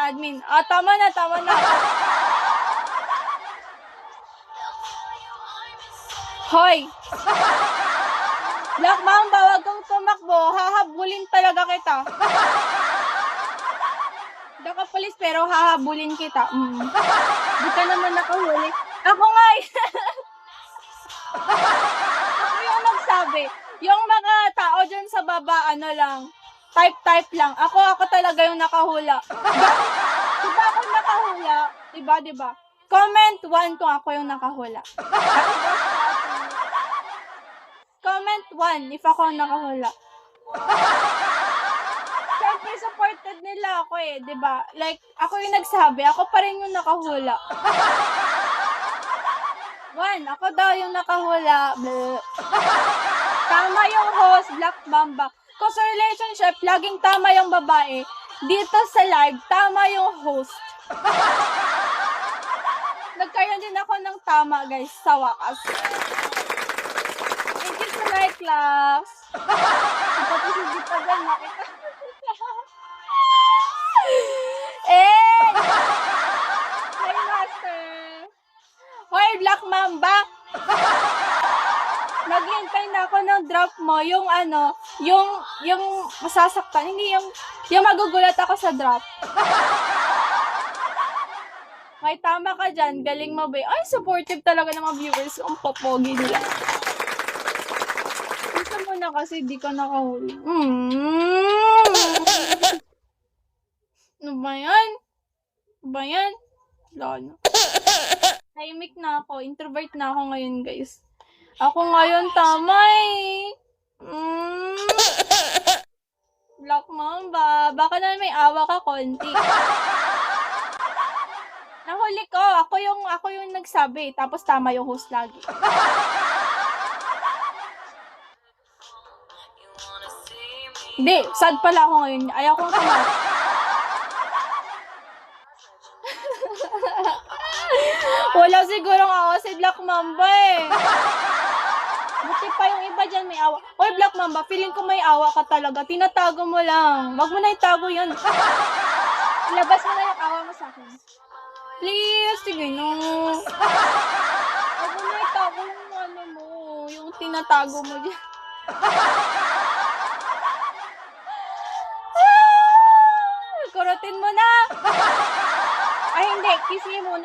admin. Ah, tama na, tama na. Hoy! Black Mamba, wag kang tumakbo. Hahabulin talaga kita. Hindi ka pulis pero hahabulin kita. Di ka naman nakahuli. Ako nga Ako yung nagsabi. Yung mga tao dyan sa baba, ano lang, type lang. Ako talaga yung nakahula. Diba ako nakahula? Diba? Comment 1 kung ako yung nakahula. Comment 1 if ako ang nakahula. Siyempre, supported nila ako diba? Like, ako yung nagsabi, ako pa rin yung nakahula. 1, ako daw yung nakahula. Bleh. Tama yung host, Black Mamba. Kung sa relationship, laging tama yung babae. Dito sa live, tama yung host. Nagkaroon din ako ng tama, guys, sa wakas. Thank you sa night class. Pati si Gita dyan, nakita. Hey, master. Hoy, Black Mamba. Naghihintay na ako ng drop mo, yung yung masasaktan, hindi yung magugulat ako sa drop. May tama ka dyan, galing mo ba? Ay, supportive talaga ng mga viewers, ang popogi nila. Gusto mo na kasi di ka nakahuli. Ano ba yan? Wala na. Tahimik na ako, introvert na ako ngayon, guys. Ako ngayon tama Black Mamba, baka na may awa ka konti. Nahuli ko, ako yung nagsabi, tapos tama yung host lagi. Hindi, sad pala ako ngayon. Ayaw kong tama. Wala sigurong awa si Black Mamba Buti pa yung iba dyan may awa. Oy, Black Mamba, feeling ko may awa ka talaga. Tinatago mo lang. Wag mo na itago yan. Ilabas mo na yung awa mo sa akin. Please, sige no. Wag mo na itago yung yung tinatago mo dyan. Kurutin mo na. Ay, hindi. Kiss me muna.